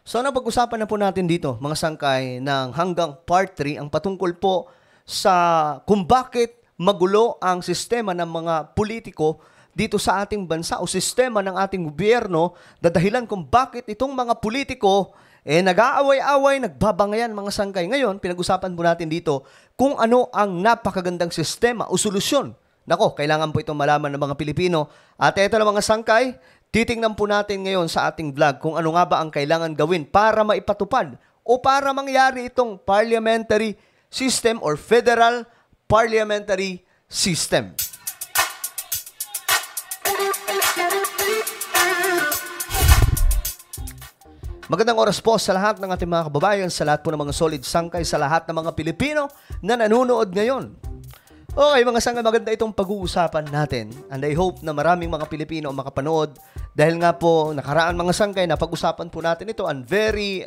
So napag-usapan na po natin dito, mga sangkay, ng hanggang part 3 ang patungkol po sa kung bakit magulo ang sistema ng mga politiko dito sa ating bansa o sistema ng ating gobyerno, dahilan kung bakit itong mga politiko nag-aaway-away, nagbabangayan, mga sangkay. Ngayon, pinag-usapan po natin dito kung ano ang napakagandang sistema o solusyon. Nako, kailangan po itong malaman ng mga Pilipino. At ito na mga sangkay, titingnan po natin ngayon sa ating vlog kung ano nga ba ang kailangan gawin para maipatupad o para mangyari itong parliamentary system or federal parliamentary system. Magandang oras po sa lahat ng ating mga kababayan, sa lahat po ng mga solid sangkay, sa lahat ng mga Pilipino na nanonood ngayon. Okay, mga sangkay, maganda itong pag-uusapan natin. And I hope na maraming mga Pilipino ang makapanood dahil nga po nakaraan mga sangkay na pag-usapan po natin ito and very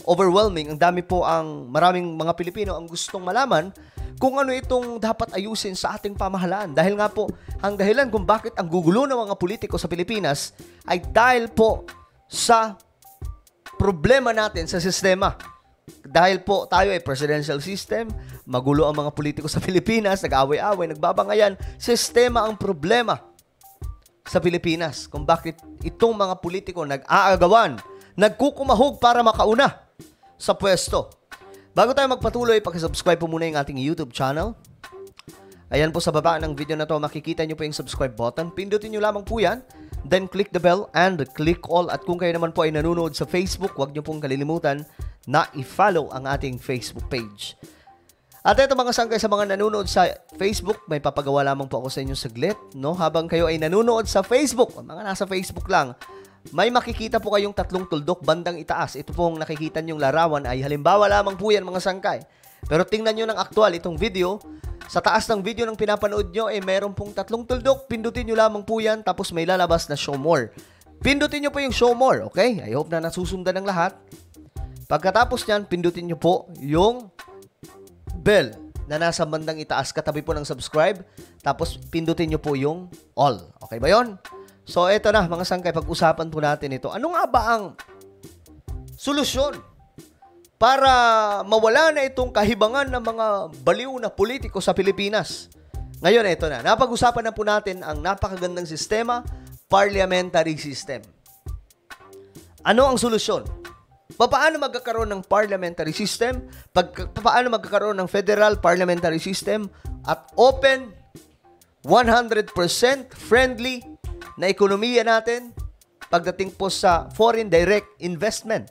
overwhelming. Ang dami po maraming mga Pilipino ang gustong malaman kung ano itong dapat ayusin sa ating pamahalaan. Dahil nga po, ang dahilan kung bakit ang gugulo ng mga politiko sa Pilipinas ay dahil po sa problema natin sa sistema. Dahil po tayo ay presidential system, magulo ang mga politiko sa Pilipinas, nag-away-away, nagbabangayan, sistema ang problema sa Pilipinas. Kung bakit itong mga politiko nag-aagawan, nagkukumahog para makauna sa pwesto. Bago tayo magpatuloy, pakisubscribe po muna yung ating YouTube channel. Ayan po sa baba ng video na to, makikita nyo po yung subscribe button. Pindutin nyo lamang po yan. Then click the bell and click all. At kung kayo naman po ay nanonood sa Facebook, huwag nyo pong kalilimutan na i-follow ang ating Facebook page. At ito mga sangkay, sa mga nanonood sa Facebook, may papagawa lamang po ako sa inyo saglit. No? Habang kayo ay nanonood sa Facebook, mga nasa Facebook lang, may makikita po kayong tatlong tuldok bandang itaas. Ito pong nakikita nyong larawan ay halimbawa lamang po yan mga sangkay. Pero tingnan nyo ng aktual itong video. Sa taas ng video ng pinapanood nyo, meron pong tatlong tuldok. Pindutin nyo lamang po yan, tapos may lalabas na show more. Pindutin nyo po yung show more, okay? I hope na nasusundan ng lahat. Pagkatapos nyan, pindutin nyo po yung bell na nasa bandang itaas, katabi po ng subscribe. Tapos pindutin nyo po yung all. Okay ba yon? So, eto na, mga sangkay, pag-usapan po natin ito. Ano nga ba ang solusyon para mawala na itong kahibangan ng mga baliw na politiko sa Pilipinas? Ngayon, ito na. Napag-usapan na po natin ang napakagandang sistema, parliamentary system. Ano ang solusyon? Paano magkakaroon ng parliamentary system? Paano magkakaroon ng federal parliamentary system? At open, 100% friendly na ekonomiya natin pagdating po sa foreign direct investment.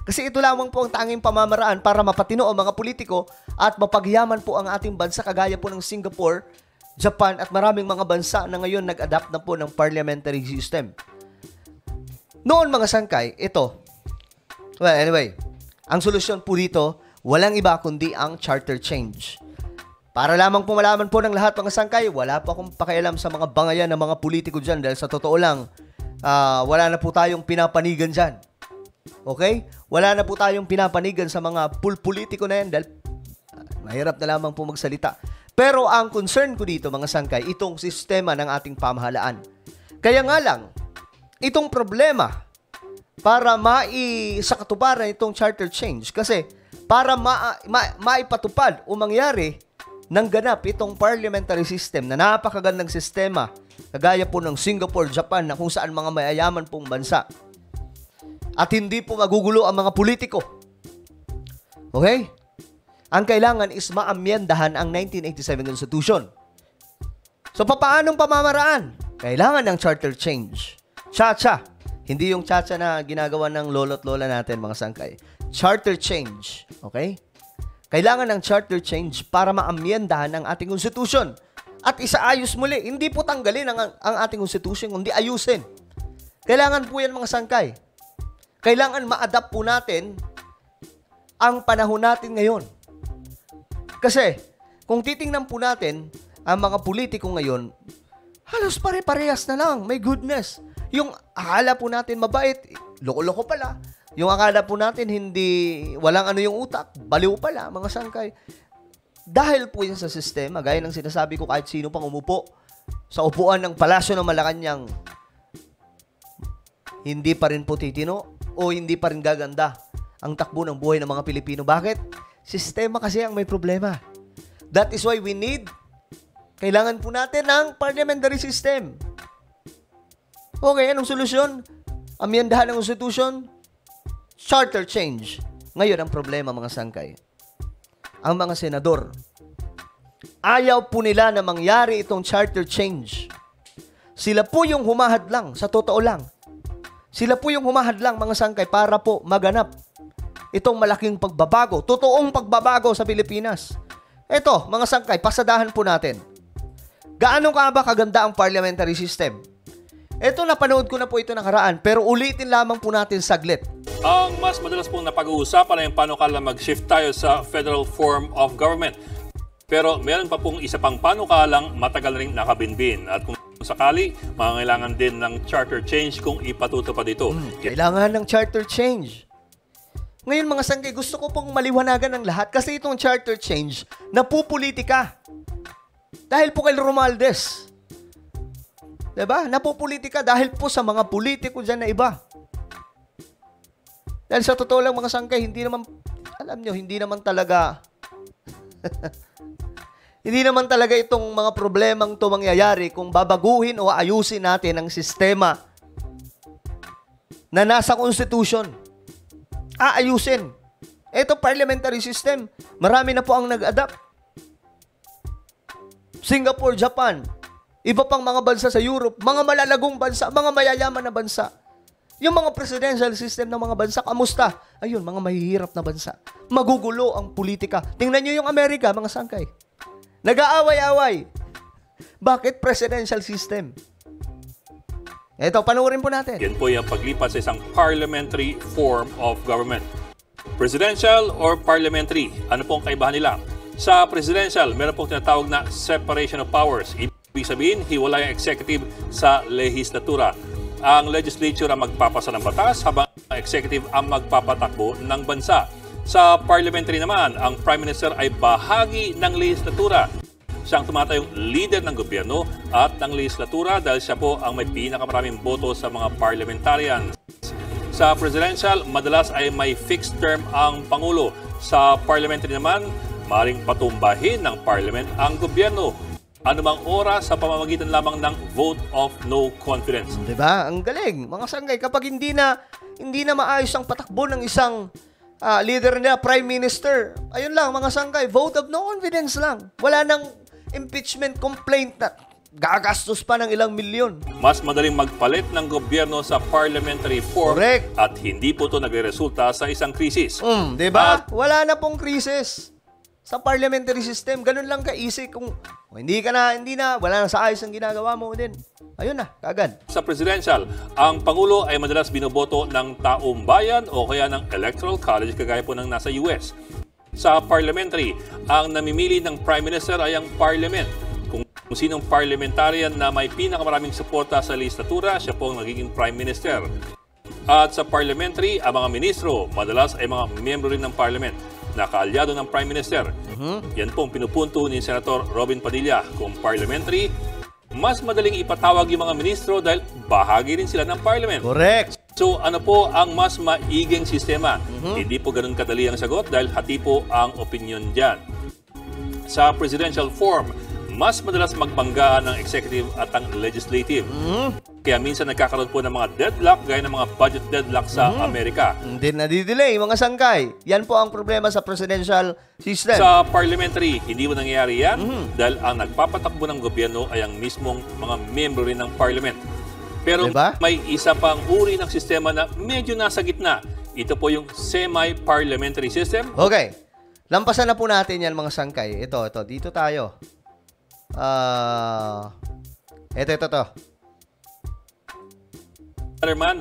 Kasi ito lamang po ang tanging pamamaraan para mapatino ang mga politiko at mapagyaman po ang ating bansa kagaya po ng Singapore, Japan at maraming mga bansa na ngayon nag-adapt na po ng parliamentary system. Noon mga sangkay, ito. Well, anyway, ang solusyon po dito, walang iba kundi ang charter change. Para lamang po malaman po ng lahat mga sangkay, wala po akong pakialam sa mga bangayan ng mga politiko dyan dahil sa totoo lang, wala na po tayong pinapanigan dyan. Okay? Wala na po tayong pinapanigan sa mga politiko na yan dahil mahirap na lamang po magsalita. Pero ang concern ko dito mga sangkay, itong sistema ng ating pamahalaan. Kaya nga lang, itong problema para maisakatuparan itong charter change kasi para maipatupad o mangyari ng ganap itong parliamentary system na napakagandang sistema kagaya po ng Singapore, Japan na kung saan mga mayayaman pong bansa at hindi po magugulo ang mga politiko. Okay? Ang kailangan is maamyendahan ang 1987 Constitution. So, paanong pamamaraan? Kailangan ng charter change. Cha-cha. Hindi yung cha-cha na ginagawa ng lolo't lola natin, mga sangkay. Charter change. Okay? Kailangan ng charter change para maamyendahan ang ating konstitusyon. At isaayos muli. Hindi po tanggalin ang ating konstitusyon, kundi ayusin. Kailangan po yan mga sangkay. Kailangan ma-adapt po natin ang panahon natin ngayon. Kasi, kung titingnan po natin, ang mga politiko ngayon, halos pare-parehas na lang. My goodness. Yung akala po natin mabait, loko-loko pala. Yung akala po natin walang ano yung utak, baliw pala, mga sangkay. Dahil po yan sa sistema, gaya ng sinasabi ko kahit sino pang umupo sa upuan ng Palasyo ng Malacanang, hindi pa rin po titino o hindi pa rin gaganda ang takbo ng buhay ng mga Pilipino. Bakit? Sistema kasi ang may problema. That is why kailangan po natin ng parliamentary system. Okay, anong solusyon? Amyendahan ng Constitution, charter change. Ngayon, ang problema mga sangkay, ang mga senador, ayaw po nila na mangyari itong charter change. Sila po yung humahadlang, sa totoo lang. Sila po yung humahadlang mga sangkay para po maganap itong malaking pagbabago, totoong pagbabago sa Pilipinas. Ito, mga sangkay, pasadahan po natin. Gaano ka ba kaganda ang parliamentary system? Ito, napanood ko na po ito nakaraan, pero ulitin lamang po natin saglit. Ang mas madalas pong napag-uusapan ay paano kala mag-shift tayo sa federal form of government. Pero meron pa pong isa pang panukalang matagal ring nakabinbin. At kung sakali, mangangailangan din ng charter change kung ipatutupad ito. Kailangan ng charter change. Ngayon mga sangkay, gusto ko pong maliwanagan ng lahat kasi itong charter change, napupolitika. Dahil po kay Romualdez. Diba? Napupolitika dahil po sa mga politiko dyan na iba. Dahil sa totoo lang mga sangkay, hindi naman, alam nyo, hindi naman talaga, hindi naman talaga itong mga problemang ito mangyayari kung babaguhin o ayusin natin ang sistema na nasa Constitution. Aayusin. Ito parliamentary system, marami na po ang nag-adapt. Singapore, Japan, iba pang mga bansa sa Europe, mga malalagong bansa, mga mayayaman na bansa. Yung mga presidential system ng mga bansa, kamusta? Ayun, mga mahihirap na bansa. Magugulo ang politika. Tingnan nyo yung Amerika, mga sangkay. Nag-aaway-away. Bakit presidential system? Ito, panoorin po natin. Yan po yung paglipat sa isang parliamentary form of government. Presidential or parliamentary? Ano po ang kaibahan nila? Sa presidential, meron pong tinatawag na separation of powers. Ibig sabihin, hiwalay ang executive sa legislatura. Ang legislature ang magpapasa ng batas habang ang executive ang magpapatakbo ng bansa. Sa parliamentary naman, ang prime minister ay bahagi ng legislatura. Siya ang tumatayong leader ng gobyerno at ng legislatura dahil siya po ang may pinakamaraming boto sa mga parliamentarians. Sa presidential, madalas ay may fixed term ang Pangulo. Sa parliamentary naman, maaaring patumbahin ng parliament ang gobyerno anumang oras sa pamamagitan lamang ng vote of no confidence. Diba? Ang galing. Mga sangkay, kapag hindi na maayos ang patakbo ng isang leader nila, prime minister, ayun lang, mga sangkay, vote of no confidence lang. Wala nang impeachment complaint na gagastos pa ng ilang milyon. Mas madaling magpalit ng gobyerno sa parliamentary form. Correct. At hindi po ito nagre-resulta sa isang krisis. Diba? Wala na pong krisis sa parliamentary system. Ganun lang ka-easy. Kung hindi na, wala na sa ayos ang ginagawa mo din. Ayun na, kagad. Sa presidential, ang Pangulo ay madalas binoboto ng taong bayan o kaya ng Electoral College kagaya po ng nasa US. Sa parliamentary, ang namimili ng Prime Minister ay ang Parliament. Kung sinong parliamentarian na may pinakamaraming suporta sa legislatura, siya po ang nagiging Prime Minister. At sa parliamentary, ang mga ministro, madalas ay mga miyembro rin ng Parliament na kaalyado ng Prime Minister. Yan po ang pinupunto ni Senator Robin Padilla. Kung parliamentary, mas madaling ipatawag yung mga ministro dahil bahagi rin sila ng Parliament. Correct. So ano po ang mas maiging sistema? Hindi po ganun kadali ang sagot dahil hati po ang opinion dyan. Sa presidential form, mas madalas magbanggaan ng executive at ang legislative. Kaya minsan nagkakaroon po ng mga deadlock gaya ng mga budget deadlock sa Amerika. Hindi na-delay, mga sangkay. Yan po ang problema sa presidential system. Sa parliamentary, hindi mo nangyayari yan dahil ang nagpapatakbo ng gobyerno ay ang mismong mga miyembro rin ng parliament. Pero diba? May isa pang uri ng sistema na medyo nasa gitna. Ito po yung semi-parliamentary system. Okay. Lampasan na po natin yan mga sangkay. Ito. Dito tayo. Ito.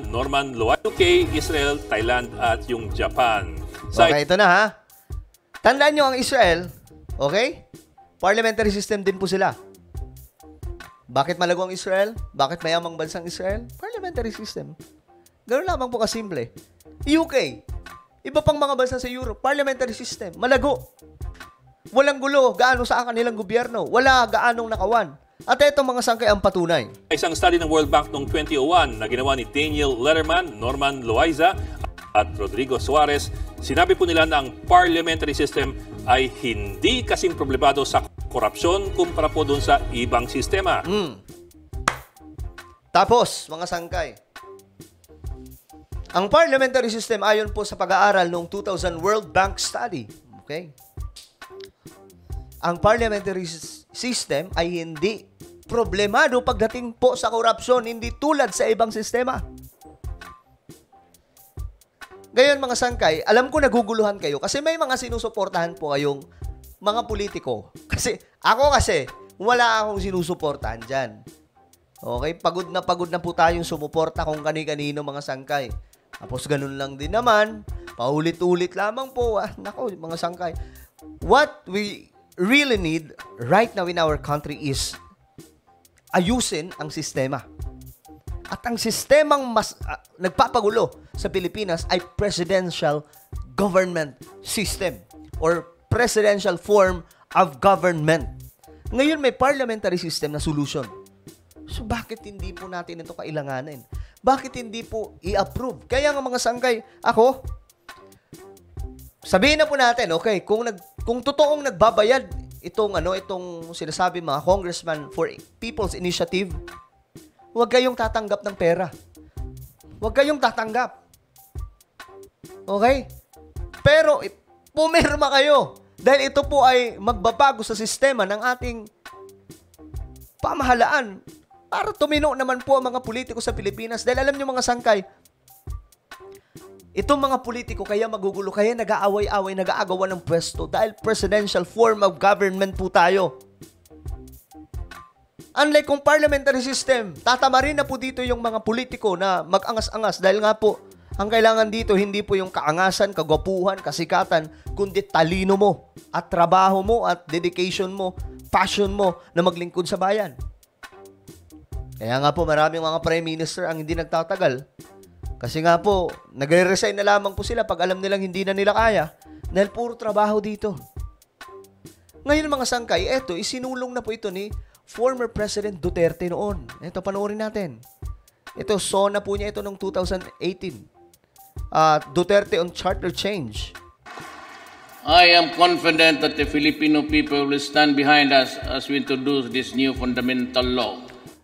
Norman Loaiza, UK, Israel, Thailand at yung Japan. Okay, ito na ha. Tandaan nyo ang Israel, okay? Parliamentary system din po sila. Bakit malago ang Israel? Bakit mayamang bansang Israel? Parliamentary system. Ganun lamang po kasimple. UK, iba pang mga bansa sa Europe, parliamentary system, malago. Walang gulo, gaano sa kanilang gobyerno. Wala gaanong nakawan. At ito mga sangkay ang patunay. Isang study ng World Bank noong 2001 na ginawa ni Daniel Letterman, Norman Loaiza, at Rodrigo Suarez, sinabi po nila na ang parliamentary system ay hindi kasing problemado sa korupsyon kumpara po doon sa ibang sistema. Tapos, mga sangkay, ang parliamentary system ayon po sa pag-aaral noong 2000 World Bank Study, okay? Ang parliamentary system ay hindi problemado pagdating po sa korupsyon, hindi tulad sa ibang sistema. Ngayon mga sangkay, alam ko naguguluhan kayo kasi may mga sinusuportahan po kayong mga politiko. Kasi wala akong sinusuportahan dyan. Okay, pagod na po tayong sumuporta kung kani-kanino mga sangkay. Tapos ganun lang din naman, paulit-ulit lamang po. Nako, mga sangkay. What we really need right now in our country is ayusin ang sistema. At ang sistemang mas nagpapagulo sa Pilipinas ay presidential government system or presidential form of government. Ngayon may parliamentary system na solution. So bakit hindi po natin ito kailanganin? Bakit hindi po i-approve? Kaya nga mga sangkay, sabihin na po natin, okay, kung totoong nagbabayad itong sinasabi mga congressman for People's Initiative, huwag kayong tatanggap ng pera. Huwag kayong tatanggap. Okay? Pero pumirma kayo dahil ito po ay magbabago sa sistema ng ating pamahalaan para tumino naman po ang mga politiko sa Pilipinas. Dahil alam nyo mga sangkay, itong mga politiko kaya magugulo, kaya nag-aaway-away, nag-aagawan ng pwesto dahil presidential form of government po tayo. Unlike kung parliamentary system, tatamarin na po dito yung mga politiko na mag-angas-angas dahil nga po, ang kailangan dito hindi po yung kaangasan, kagwapuhan, kasikatan, kundi talino mo at trabaho mo at dedication mo, passion mo na maglingkod sa bayan. Kaya nga po maraming mga prime minister ang hindi nagtatagal. Kasi nga po, nagre-resign na lamang po sila pag alam nilang hindi na nila kaya dahil puro trabaho dito. Ngayon mga sangkay, isinulong na po ito ni former President Duterte noon. Ito, panoorin natin. Ito, SONA po niya ito noong 2018. Duterte on charter change. I am confident that the Filipino people will stand behind us as we introduce this new fundamental law.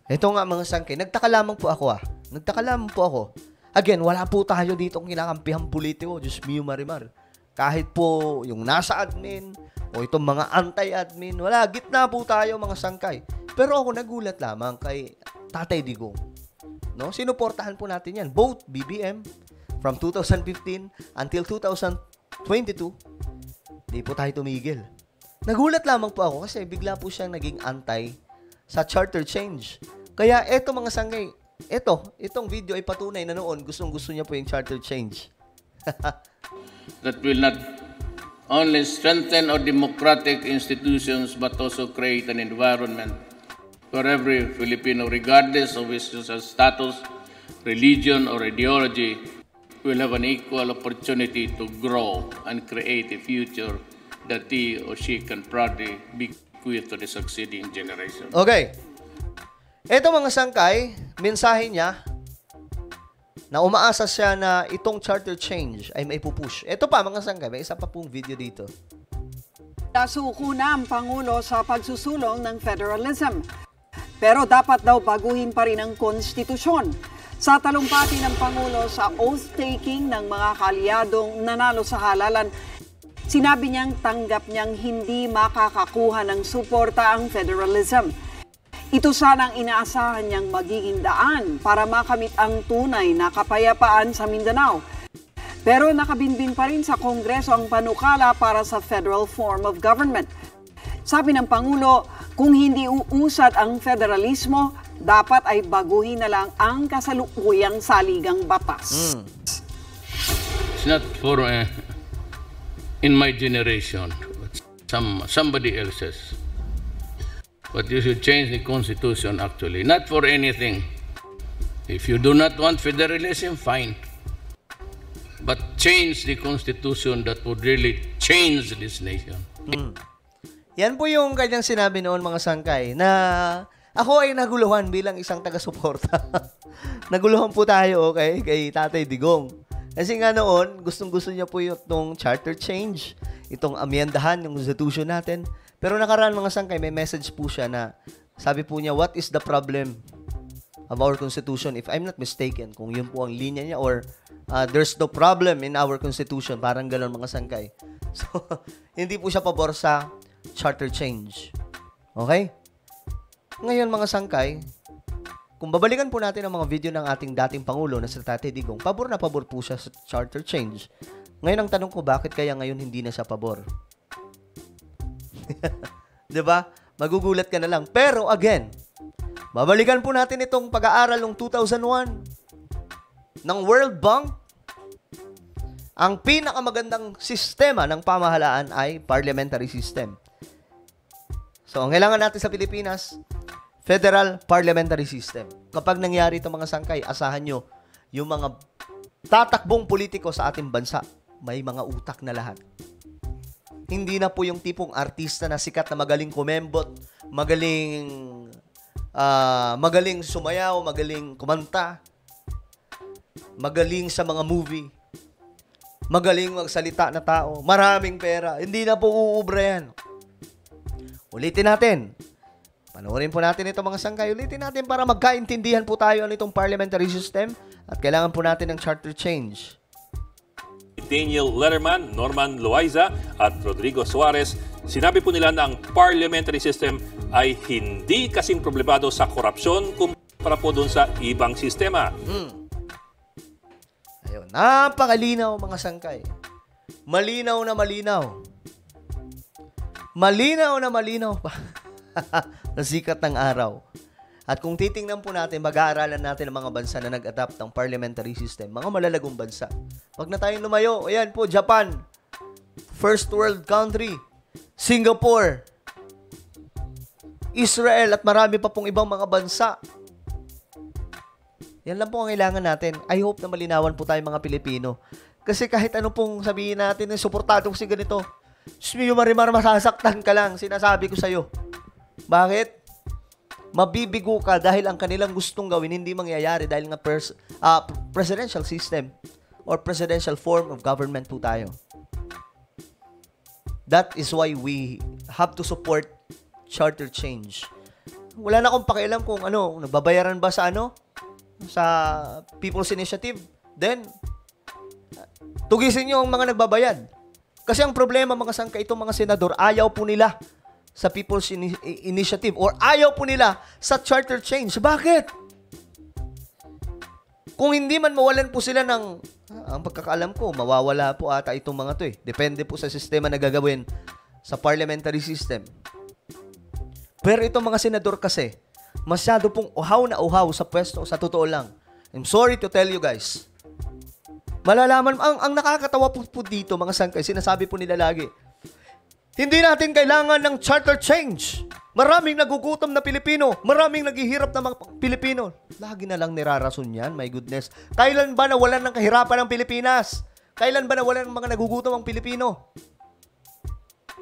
Ito nga mga sangkay, nagtaka lamang po ako. Again, wala po tayo ditong kinakampihang politiko, Diyos mio marimar. Kahit po yung nasa admin, o itong mga anti-admin, wala, gitna po tayo mga sangkay. Pero ako nagulat lamang kay Tatay Digong. No? Sinuportahan po natin yan. Both BBM, from 2015 until 2022, di po tayo tumigil. Nagulat lamang po ako kasi bigla po siyang naging anti sa charter change. Kaya eto mga sangkay, itong video ay patunay na noon gustong-gusto niya po yung charter change. That will not only strengthen our democratic institutions but also create an environment where every Filipino, regardless of his social status, religion, or ideology, will have an equal opportunity to grow and create a future that he or she can proudly bequeath to the succeeding generation. Okay. Ito mga sangkay, mensahe niya na umaasa siya na itong charter change ay maipupush. Ito pa mga sangkay, may isa pa pong video dito. Nasuko na ang Pangulo sa pagsusulong ng federalism. Pero dapat daw baguhin pa rin ang konstitusyon. Sa talumpati ng Pangulo sa oath-taking ng mga kaalyadong nanalo sa halalan, sinabi niyang tanggap niyang hindi makakakuha ng suporta ang federalism. Ito sanang inaasahan niyang magiging daan para makamit ang tunay na kapayapaan sa Mindanao. Pero nakabinbin pa rin sa Kongreso ang panukala para sa federal form of government. Sabi ng Pangulo, kung hindi uusad ang federalismo, dapat ay baguhin na lang ang kasalukuyang saligang batas. It's not for in my generation, somebody else's. But you should change the constitution actually, not for anything. If you do not want federalism, fine. But change the constitution that would really change this nation. Yan po yung kanyang sinabi noon mga sangkay na ako ay naguluhan bilang isang taga-suporta. Naguluhan po tayo, okay, kay Tatay Digong. Kasi nga noon, gustong-gusto niya po itong charter change, itong amyendahan yung constitution natin. Pero nakaraan mga sangkay, may message po siya na sabi po niya, what is the problem of our constitution? If I'm not mistaken, kung yun po ang linya niya or there's no problem in our constitution, parang gano'n mga sangkay. So, hindi po siya pabor sa charter change. Okay? Ngayon mga sangkay, kung babalikan po natin ang mga video ng ating dating Pangulo na si Tatay Digong, pabor na pabor po siya sa charter change. Ngayon ang tanong ko, bakit kaya ngayon hindi na siya pabor? Diba? Magugulat ka na lang. Pero again, babalikan po natin itong pag-aaral ng 2001 ng World Bank. Ang pinakamagandang sistema ng pamahalaan ay parliamentary system. So, ang kailangan natin sa Pilipinas, Federal Parliamentary System. Kapag nangyari itong mga sangkay, asahan nyo, yung mga tatakbong politiko sa ating bansa, may mga utak na lahat. Hindi na po yung tipong artista na sikat na magaling kumembot, magaling sumayaw, magaling kumanta, magaling sa mga movie, magaling magsalita na tao, maraming pera. Hindi na po uubra yan. Ulitin natin. Panoorin po natin itong mga sangkay. Ulitin natin para magkaintindihan po tayo ano itong parliamentary system at kailangan po natin ng charter change. Daniel Letterman, Norman Loaiza at Rodrigo Suarez, sinabi po nila na ang parliamentary system ay hindi kasing problemado sa korupsyon kumpara po doon sa ibang sistema. Ayun, napakalinaw mga sangkay. Malinaw na malinaw. Malinaw na malinaw pa. Na sikat ng araw. At kung titingnan po natin, mag-aaralan natin ang mga bansa na nag-adapt ng parliamentary system, mga malalagong bansa. Wag na tayong lumayo. Ayan po, Japan, first world country, Singapore, Israel, at marami pa pong ibang mga bansa. Yan lang po ang kailangan natin. I hope na malinawan po tayo mga Pilipino. Kasi kahit ano pong sabihin natin, suportado ko si ganito, marimar masasaktan ka lang, sinasabi ko sa'yo. Bakit? Mabibigo ka dahil ang kanilang gustong gawin hindi mangyayari dahil nga presidential system or presidential form of government po tayo. That is why we have to support charter change. Wala na akong pakialam kung nagbabayaran ba sa sa People's Initiative. Then, tugisin nyo ang mga nagbabayad. Kasi ang problema mga sangka, itong mga senador, ayaw po nila sa People's Initiative or ayaw po nila sa charter change. Bakit? Kung hindi man mawalan po sila ng, ang pagkakaalam ko, mawawala po ata itong mga to eh. Depende po sa sistema na gagawin sa parliamentary system. Pero itong mga senador kasi, masyado pong uhaw na uhaw sa pwesto, sa totoo lang. I'm sorry to tell you guys. Malalaman, ang nakakatawa po dito, mga sangkay, sinasabi po nila lagi, hindi natin kailangan ng charter change. Maraming nagugutom na Pilipino. Maraming naghihirap na mga Pilipino. Lagi na lang nirarason yan, my goodness. Kailan ba nawalan ng kahirapan ng Pilipinas? Kailan ba nawalan ng mga nagugutom ang Pilipino?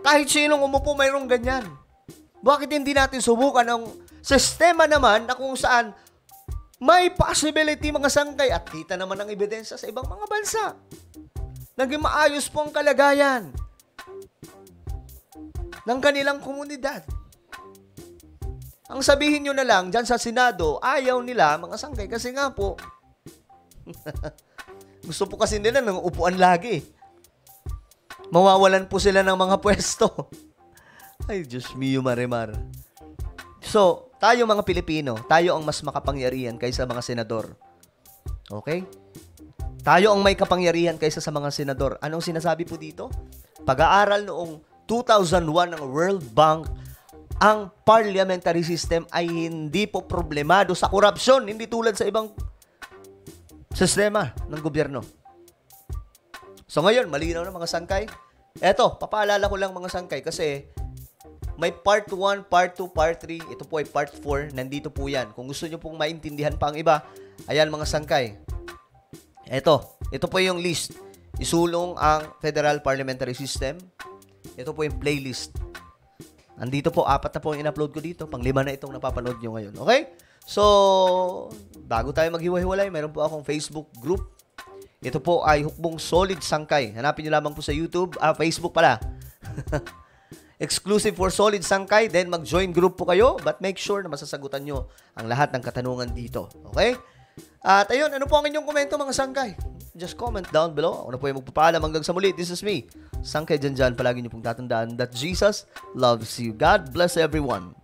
Kahit sinong umupo, mayroong ganyan. Bakit hindi natin subukan ang sistema naman na kung saan may possibility mga sangkay at kita naman ang ebidensya sa ibang mga bansa. Naging maayos po ang kalagayan ng kanilang komunidad. Ang sabihin nyo na lang, dyan sa Senado, ayaw nila mga sangkay kasi nga po, gusto po kasi nila ng upuan lagi. Mawawalan po sila ng mga pwesto. Ay, Diyos mio, marimar. So, tayo mga Pilipino, tayo ang mas makapangyarihan kaysa mga senador. Okay? Tayo ang may kapangyarihan kaysa sa mga senador. Anong sinasabi po dito? Pag-aaral noong 2001 ng World Bank, ang parliamentary system ay hindi po problemado sa korupsyon, hindi tulad sa ibang sistema ng gobyerno. So ngayon, malinaw na mga sangkay. Eto, papaalala ko lang mga sangkay kasi may part 1, part 2, part 3. Ito po ay part 4. Nandito po yan. Kung gusto nyo pong maintindihan pa ang iba, ayan mga sangkay. Ito po yung list. Isulong ang Federal Parliamentary System. Ito po yung playlist. Andito po, 4 na po yung in-upload ko dito. Pang 5 na itong napapanood nyo ngayon. Okay? So, bago tayo maghiwa-hiwalay, meron po akong Facebook group. Ito po ay hukbong Solid Sangkay. Hanapin nyo lamang po sa YouTube, Facebook pala. Exclusive for Solid Sangkay. Then mag-join group po kayo. But make sure na masasagutan nyo ang lahat ng katanungan dito. Okay? At ayun, ano po ang inyong komento mga Sangkay? Just comment down below. Ako na po yung magpapaalam hanggang sa muli. This is me, Sangkay Janjan. Palagi nyo pong tatandaan that Jesus loves you. God bless everyone.